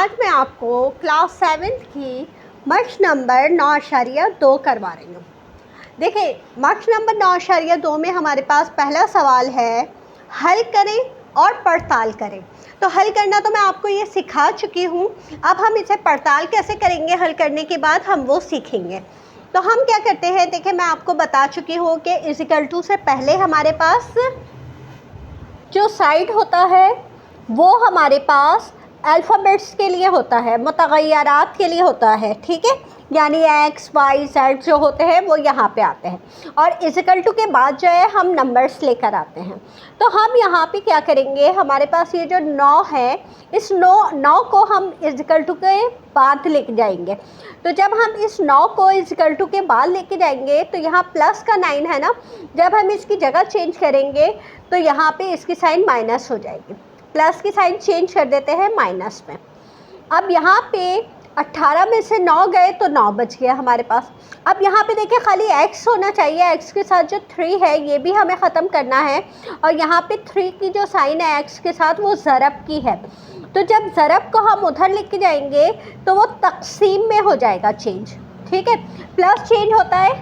आज मैं आपको क्लास 7 की मश नंबर 9.2 करवा रही हूँ। देखिए, मश नंबर 9.2 में हमारे पास पहला सवाल है, हल करें और पड़ताल करें। तो हल करना तो मैं आपको ये सिखा चुकी हूँ, अब हम इसे पड़ताल कैसे करेंगे हल करने के बाद हम वो सीखेंगे। तो हम क्या करते हैं, देखिए मैं आपको बता चुकी हूँ कि इक्वल टू से पहले हमारे पास जो साइड होता है वो हमारे पास अल्फ़ाबेट्स के लिए होता है, मुतग़य्यरात के लिए होता है, ठीक है। यानी एक्स वाई जेड जो होते हैं वो यहाँ पे आते हैं और इक्वल टू के बाद जो है हम नंबर्स लेकर आते हैं। तो हम यहाँ पे क्या करेंगे, हमारे पास ये जो 9 है, इस 9 को हम इक्वल टू के बाद लेके जाएंगे। तो जब हम इस 9 को इक्वल टू के बाद लेके जाएंगे तो यहाँ प्लस का 9 है ना, जब हम इसकी जगह चेंज करेंगे तो यहाँ पे इसकी साइन माइनस हो जाएगी, प्लस की साइन चेंज कर देते हैं माइनस में। अब यहाँ पे 18 में से 9 गए तो 9 बच गया हमारे पास। अब यहाँ पे देखिए खाली x होना चाहिए, x के साथ जो 3 है ये भी हमें ख़त्म करना है और यहाँ पे 3 की जो साइन है x के साथ वो ज़रब की है। तो जब ज़रब को हम उधर लेके जाएंगे तो वो तक़सीम में हो जाएगा चेंज, ठीक है। प्लस चेंज होता है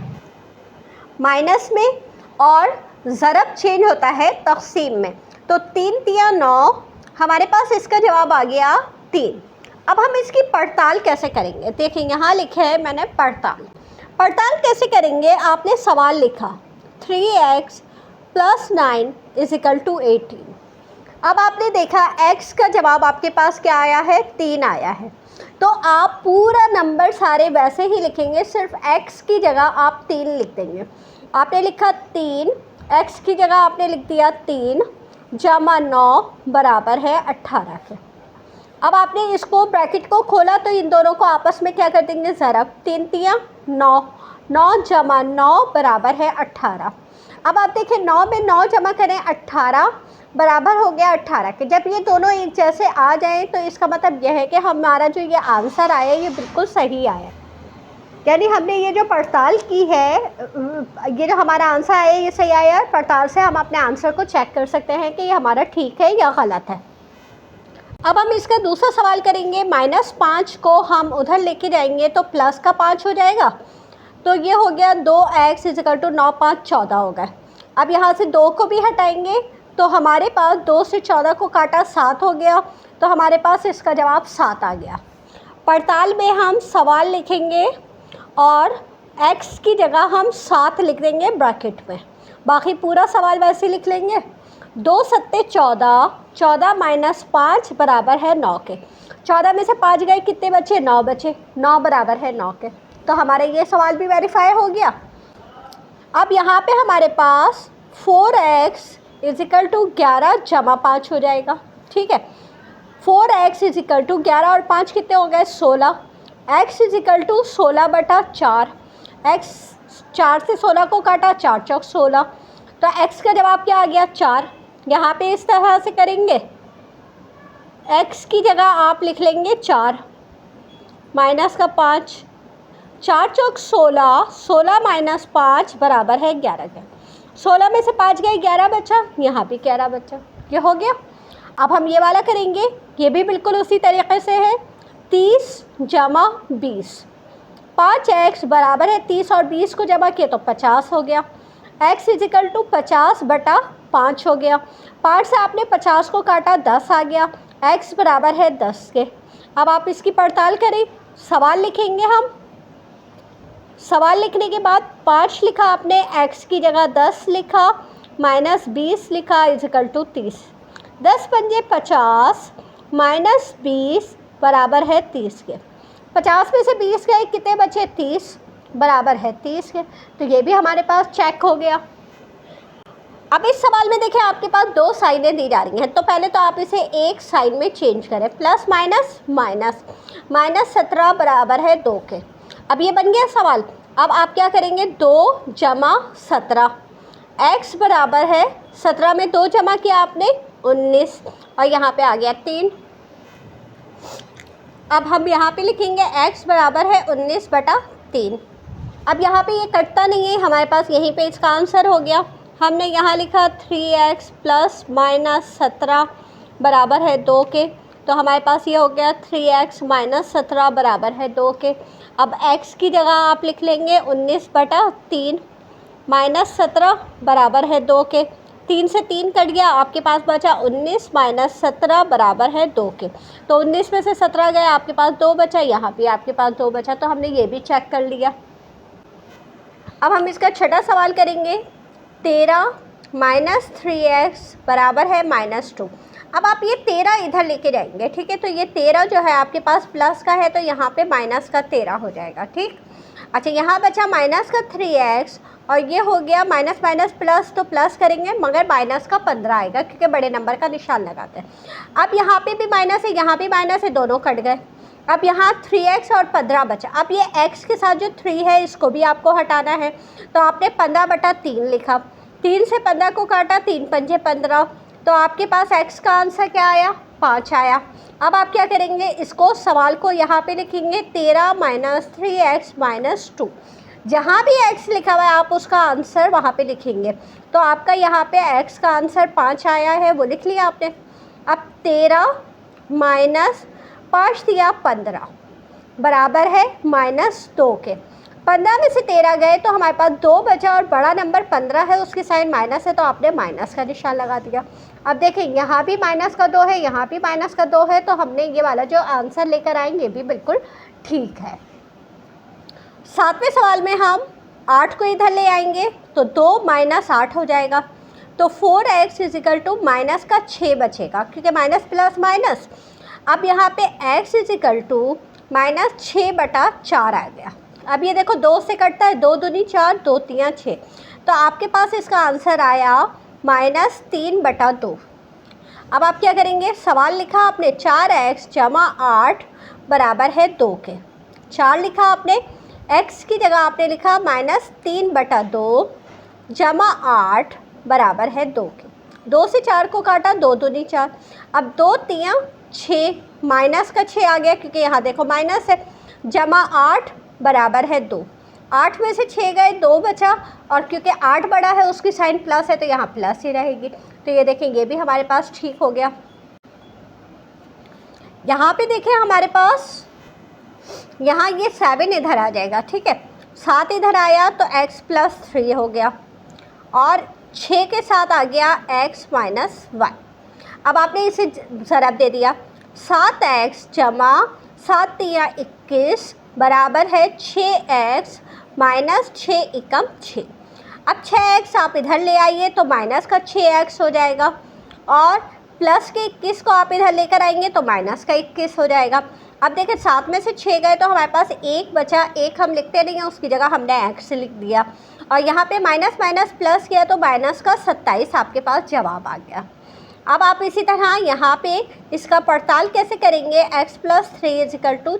माइनस में और ज़रब चेंज होता है तक़सीम में। तो 3 तिया 9, हमारे पास इसका जवाब आ गया 3। अब हम इसकी पड़ताल कैसे करेंगे, देखिए यहाँ लिखे है मैंने पड़ताल कैसे करेंगे। आपने सवाल लिखा 3x + 9 = 18। अब आपने देखा x का जवाब आपके पास क्या आया है, 3 आया है। तो आप पूरा नंबर सारे वैसे ही लिखेंगे, सिर्फ x की जगह आप 3 लिख देंगे। आपने लिखा 3, x की जगह आपने लिख दिया 3 जमा 9 बराबर है 18 के। अब आपने इसको ब्रैकेट को खोला तो इन दोनों को आपस में क्या कर देंगे, ज़रब। 3 तिया 9, 9 जमा 9 बराबर है 18। अब आप देखें 9 में 9 जमा करें 18 बराबर हो गया 18 के। जब ये दोनों एक जैसे आ जाएं तो इसका मतलब यह है कि हमारा जो ये आंसर आया ये बिल्कुल सही आया, यानी हमने ये जो पड़ताल की है, ये जो हमारा आंसर आया ये सही आया। पड़ताल से हम अपने आंसर को चेक कर सकते हैं कि ये हमारा ठीक है या गलत है। अब हम इसका दूसरा सवाल करेंगे, -5 को हम उधर लेके जाएंगे तो प्लस का 5 हो जाएगा। तो ये हो गया 2x = 9 5 14 हो गए। अब यहाँ से 2 को भी हटाएंगे तो हमारे पास 2 से 14 को काटा 7 हो गया, तो हमारे पास इसका जवाब 7 आ गया। पड़ताल में हम सवाल लिखेंगे और x की जगह हम 7 लिख देंगे ब्रैकेट में, बाकी पूरा सवाल वैसे लिख लेंगे। 2 सत्ते 14, 14 - 5 बराबर है 9 के। 14 में से 5 गए, कितने बचे, 9 बचे, 9 बराबर है 9 के। तो हमारा ये सवाल भी वेरीफाई हो गया। अब यहाँ पे हमारे पास 4x = 11 जमा 5 हो जाएगा, ठीक है। 4x = 11 और 5 कितने हो गए, 16। x = 16/4, x 4 से 16 को काटा, 4 चौक 16, तो x का जवाब क्या आ गया, 4। यहाँ पे इस तरह से करेंगे, x की जगह आप लिख लेंगे 4 माइनस का 5, 4 चौक 16, 16 - 5 बराबर है 11 के। 16 में से 5 गए, 11 बचा, यहाँ भी 11 बचा, ये हो गया। अब हम ये वाला करेंगे, ये भी बिल्कुल उसी तरीके से है। 30 जमा 20, 5x बराबर है 30 और 20 को जमा किया तो 50 हो गया। x = 50/5 हो गया। 5 से आपने 50 को काटा, 10 आ गया, x बराबर है 10 के। अब आप इसकी पड़ताल करें, सवाल लिखेंगे हम। सवाल लिखने के बाद 5 लिखा आपने, x की जगह 10 लिखा, -20 लिखा = 30। 10 × 5 = 50 -20 बराबर है 30 के। 50 में से 20 गए, कितने बचे, 30 बराबर है 30 के। तो ये भी हमारे पास चेक हो गया। अब इस सवाल में देखिए आपके पास 2 साइनें दी जा रही हैं, तो पहले तो आप इसे एक साइन में चेंज करें, प्लस माइनस माइनस, -17 बराबर है 2 के। अब ये बन गया सवाल। अब आप क्या करेंगे, 2 जमा 17, x बराबर है 17 में 2 जमा किया आपने 19 और यहाँ पे आ गया 3। अब हम यहाँ पे लिखेंगे x बराबर है 19/3। अब यहाँ पे ये कटता नहीं है, हमारे पास यहीं पे इसका आंसर हो गया। हमने यहाँ लिखा 3x + -17 बराबर है 2 के, तो हमारे पास ये हो गया 3x माइनस 17 बराबर है 2 के। अब x की जगह आप लिख लेंगे 19/3 माइनस 17 बराबर है 2 के। 3 से 3 कट गया, आपके पास बचा 19 माइनस 17 बराबर है 2 के। तो 19 में से 17 गया, आपके पास 2 बचा, यहाँ भी आपके पास 2 बचा, तो हमने ये भी चेक कर लिया। अब हम इसका छठा सवाल करेंगे। 13 माइनस 3x बराबर है -2। अब आप ये 13 इधर लेके जाएंगे, ठीक है। तो ये 13 जो है आपके पास प्लस का है, तो यहाँ पे माइनस का 13 हो जाएगा, ठीक। अच्छा, यहाँ बचा माइनस का 3x और ये हो गया माइनस माइनस प्लस, तो प्लस करेंगे मगर माइनस का 15 आएगा क्योंकि बड़े नंबर का निशान लगाते हैं। अब यहाँ पे भी माइनस है, यहाँ भी माइनस है, दोनों कट गए। अब यहाँ 3x और 15 बचा। अब ये x के साथ जो 3 है इसको भी आपको हटाना है, तो आपने 15/3 लिखा। 3 से 15 को काटा, 3 पंजे 15, तो आपके पास x का आंसर क्या आया? 5 आया। अब आप क्या करेंगे, इसको सवाल को यहाँ पे लिखेंगे 13 माइनस 3x माइनस 2। जहाँ भी x लिखा हुआ है आप उसका आंसर वहाँ पे लिखेंगे। तो आपका यहाँ पे x का आंसर 5 आया है, वो लिख लिया आपने। अब 13 माइनस 5 दिया 15 बराबर है -2 के। 15 में से 13 गए तो हमारे पास 2 बचा और बड़ा नंबर 15 है, उसकी साइन माइनस है, तो आपने माइनस का निशान लगा दिया। अब देखें, यहाँ भी माइनस का 2 है, यहाँ भी माइनस का 2 है, तो हमने ये वाला जो आंसर लेकर आएंगे भी बिल्कुल ठीक है। 7वें सवाल में हम 8 को इधर ले आएंगे तो 2 माइनस 8 हो जाएगा। तो 4x इजिकल टू माइनस का 6 बचेगा क्योंकि माइनस प्लस माइनस। अब यहाँ पे x इजिकल टू माइनस 6/4 आ गया। अब ये देखो 2 से कटता है, 2 दूनी 4, 2 तियाँ 6, तो आपके पास इसका आंसर आया -3/2। अब आप क्या करेंगे, सवाल लिखा आपने 4x जमा 8 बराबर है 2 के। 4 लिखा आपने, x की जगह आपने लिखा -3/2 जमा 8 बराबर है 2 के। 2 से 4 को काटा, 2 दूनी 4, अब 2 तियाँ 6, माइनस का 6 आ गया क्योंकि यहाँ देखो माइनस है, जमा 8 बराबर है 2। 8 में से 6 गए, 2 बचा, और क्योंकि 8 बड़ा है उसकी साइन प्लस है तो यहाँ प्लस ही रहेगी। तो ये देखें, ये भी हमारे पास ठीक हो गया। यहाँ पे देखें हमारे पास यहाँ ये 7 इधर आ जाएगा, ठीक है। 7 इधर आया तो x + 3 हो गया और 6 के साथ आ गया x - 1। अब आपने इसे ज़रब दे दिया, 7x जमा 7 तिया 21 बराबर है 6x - 6 एकम 6। अब 6x आप इधर ले आइए तो माइनस का 6x हो जाएगा और प्लस के 21 को आप इधर लेकर आएंगे तो माइनस का 21 हो जाएगा। अब देखिए 7 में से 6 गए तो हमारे पास 1 बचा, 1 हम लिखते नहीं हैं, उसकी जगह हमने x लिख दिया और यहाँ पे माइनस माइनस प्लस किया तो माइनस का 27 आपके पास जवाब आ गया। अब आप इसी तरह यहाँ पे इसका पड़ताल कैसे करेंगे, x + 3 =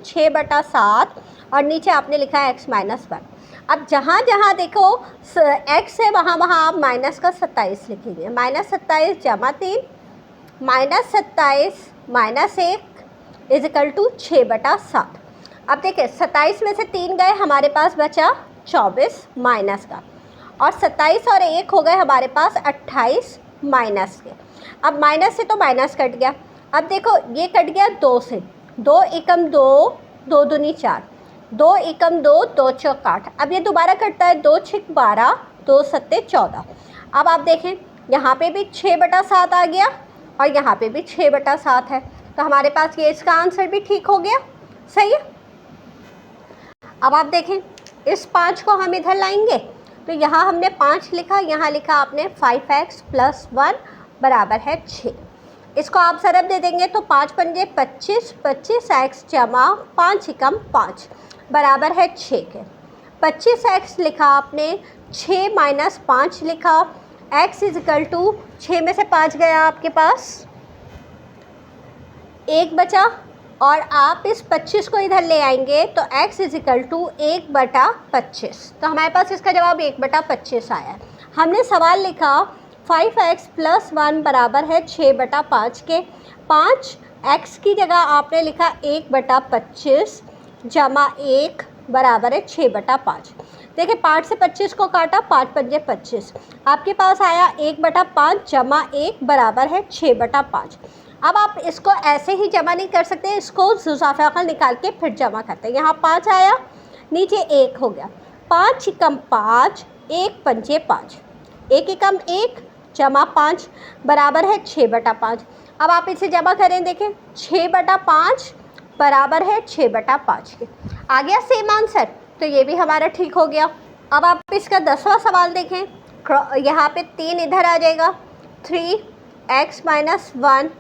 6/7 और नीचे आपने लिखा है x - 1। अब जहाँ जहाँ देखो x है वहाँ वहाँ आप माइनस का 27 लिखेंगे। -27 जमा 3 -27 -1 = 6/7। अब देखिए 27 में से 3 गए, हमारे पास बचा 24 माइनस का, और 27 और 1 हो गए हमारे पास 28 माइनस के। अब माइनस से तो माइनस कट गया। अब देखो ये कट गया 2 से, 2 एकम 2, 2 दूनी 4, 2 एकम 2, 2 चौक 8। अब ये दोबारा कटता है, 2 छिक 12, 2 सत्ते 14। अब आप देखें यहाँ पे भी 6/7 आ गया और यहाँ पे भी 6/7 है, तो हमारे पास ये इसका आंसर भी ठीक हो गया, सही है। अब आप देखें इस 5 को हम इधर लाएंगे तो यहाँ हमने 5 लिखा, यहाँ लिखा आपने 5x + 1 बराबर है 6। इसको आप ज़रब दे देंगे तो 5 पंजे 25, 25x जमा 5 एकम 5 बराबर है 6 के। 25x लिखा आपने, 6 - 5 लिखा, x = 6 में से 5 गया आपके पास, 1 बचा, और आप इस 25 को इधर ले आएंगे तो x = 1/25, तो हमारे पास इसका जवाब 1/25 आया। हमने सवाल लिखा 5x + 1 बराबर है 6/5 के। 5x की जगह आपने लिखा 1/25 जमा 1 बराबर है 6/5। देखिए 5 से 25 को काटा, 5 पंजे 25, आपके पास आया 1/5 जमा 1 बराबर है 6/5। अब आप इसको ऐसे ही जमा नहीं कर सकते, इसको जुज़ाफ़े निकाल के फिर जमा करते हैं। यहाँ 5 आया, नीचे 1 हो गया, 5 एकम 5, 1 पंजे 5, 1 एकम 1 जमा 5 बराबर है 6/5। अब आप इसे जमा करें, देखें 6/5 बराबर है 6/5 के। आ गया सेम आंसर, तो ये भी हमारा ठीक हो गया। अब आप इसका 10वां सवाल देखें, यहाँ पे 3 इधर आ जाएगा, 3x - 1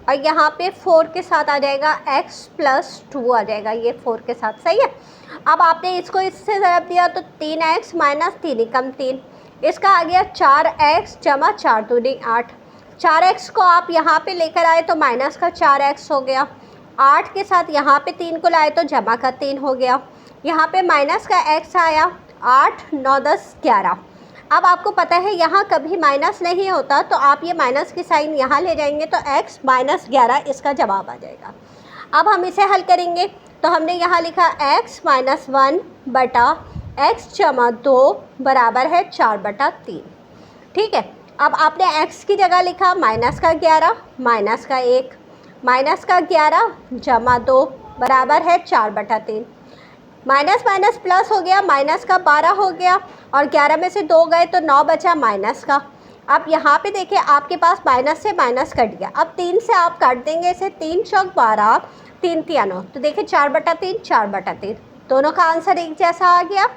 और यहाँ पे 4 के साथ आ जाएगा x + 2 आ जाएगा, ये 4 के साथ, सही है। अब आपने इसको इससे ज़रब दिया तो 3x - 3 एकम 3, इसका आ गया 4x जमा 4 दूनी 8, 4x को आप यहाँ पे लेकर आए तो माइनस का 4x हो गया, 8 के साथ यहाँ पे 3 को लाए तो जमा का 3 हो गया, यहाँ पे माइनस का x आया, 8 9 10 11। अब आपको पता है यहाँ कभी माइनस नहीं होता, तो आप ये माइनस की साइन यहाँ ले जाएंगे तो x - 11 इसका जवाब आ जाएगा। अब हम इसे हल करेंगे, तो हमने यहाँ लिखा x - 1 बटा x जमा 2 बराबर है 4/3, ठीक है। अब आपने x की जगह लिखा माइनस का 11 माइनस का 1, माइनस का 11 जमा 2 बराबर है 4/3, माइनस माइनस प्लस हो गया, माइनस का 12 हो गया और 11 में से 2 गए तो 9 बचा माइनस का। अब यहाँ पे देखिए आपके पास माइनस से माइनस कट गया, अब 3 से आप काट देंगे इसे, 3 चौक 12, 3 तिया 9, तो देखिए 4/3 4/3, दोनों का आंसर एक जैसा आ गया,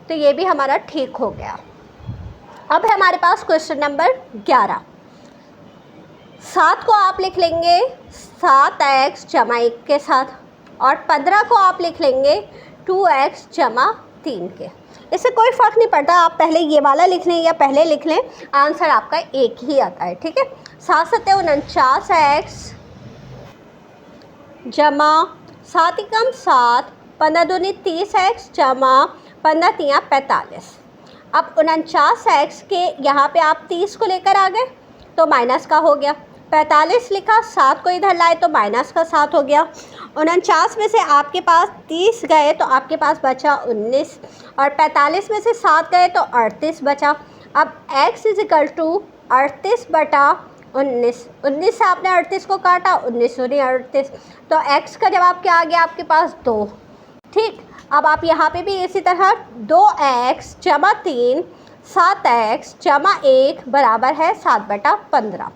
तो ये भी हमारा ठीक हो गया। अब है हमारे पास क्वेश्चन नंबर 11। 7 को आप लिख लेंगे 7x जमा 1 के साथ और 15 को आप लिख लेंगे 2x जमा 3 के। इससे कोई फ़र्क नहीं पड़ता, आप पहले ये वाला लिख लें या पहले लिख लें, आंसर आपका एक ही आता है, ठीक है। 7 × 7 = 49x जमा 7 एकम 7, 15 दूनी 30x जमा 15 तिया 45। अब 49x के यहाँ पे आप 30 को लेकर आ गए तो माइनस का हो गया, 45 लिखा, 7 को इधर लाए तो माइनस का 7 हो गया, 49 में से आपके पास 30 गए तो आपके पास बचा 19 और 45 में से 7 गए तो 38 बचा। अब x = 38/19, 19 से आपने 38 को काटा, 19 दूनी 38, तो x का जवाब क्या आ गया आपके पास 2, ठीक। अब आप यहाँ पे भी इसी तरह 2x जमा 3, 7x जमा 1 बराबर है 7/15।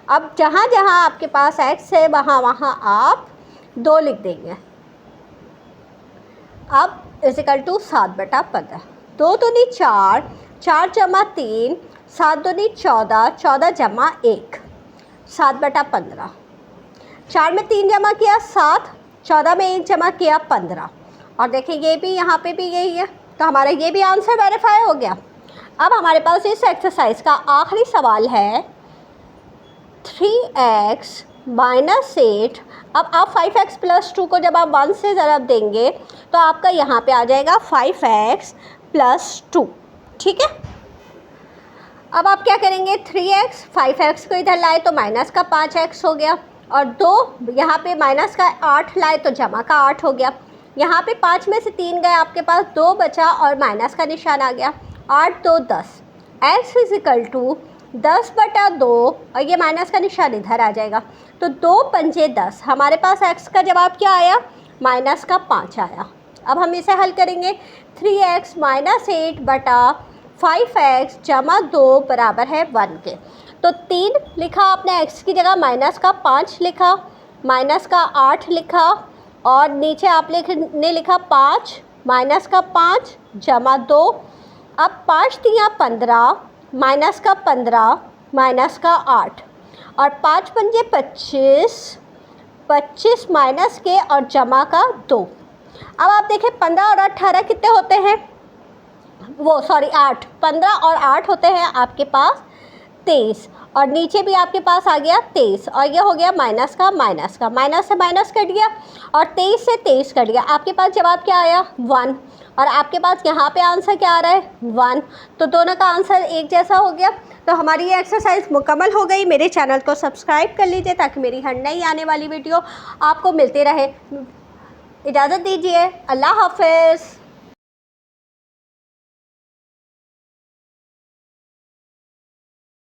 अब जहाँ जहाँ आपके पास x है वहाँ वहाँ आप 2 लिख देंगे। अब = 7/15, 2 दूनी 4, 4 जमा 3, 7 दूनी 14, 14 जमा 1, 7/15, 4 में 3 जमा किया 7, 14 में 1 जमा किया 15 और देखिए ये भी यहाँ पे भी यही है, तो हमारा ये भी आंसर वेरीफाई हो गया। अब हमारे पास इस एक्सरसाइज का आखिरी सवाल है 3x - 8। अब आप 5x + 2 को जब आप 1 से ज़रब देंगे तो आपका यहाँ पे आ जाएगा 5x + 2, ठीक है। अब आप क्या करेंगे, 3x 5x को इधर लाए तो माइनस का 5x हो गया और 2 यहाँ पे माइनस का 8 लाए तो जमा का 8 हो गया, यहाँ पे 5 में से 3 गए, आपके पास 2 बचा और माइनस का निशान आ गया, 8 2 10, x = 10/2 और ये माइनस का निशान इधर आ जाएगा, तो 2 पंजे 10, हमारे पास x का जवाब क्या आया, माइनस का 5 आया। अब हम इसे हल करेंगे, 3x - 8 बटा 5x जमा 2 बराबर है 1 के, तो 3 लिखा आपने x की जगह, माइनस का 5 लिखा, माइनस का 8 लिखा और नीचे आपने लिखा 5 माइनस का 5 जमा 2। अब 5 तिया 15, माइनस का 15 माइनस का 8 और 5 पंजे 25, 25 माइनस के और जमा का 2। अब आप देखें 15 और 18 कितने होते हैं, वो सॉरी 8, 15 और 8 होते हैं आपके पास 23 और नीचे भी आपके पास आ गया 23 और ये हो गया माइनस का, माइनस से माइनस कट गया और 23 से 23 कट गया, आपके पास जवाब क्या आया 1 और आपके पास यहाँ पे आंसर क्या आ रहा है 1, तो दोनों का आंसर एक जैसा हो गया। तो हमारी ये एक्सरसाइज मुकम्मल हो गई। मेरे चैनल को सब्सक्राइब कर लीजिए ताकि मेरी हर नई आने वाली वीडियो आपको मिलती रहे। इजाज़त दीजिए, अल्लाह हाफ़िज़।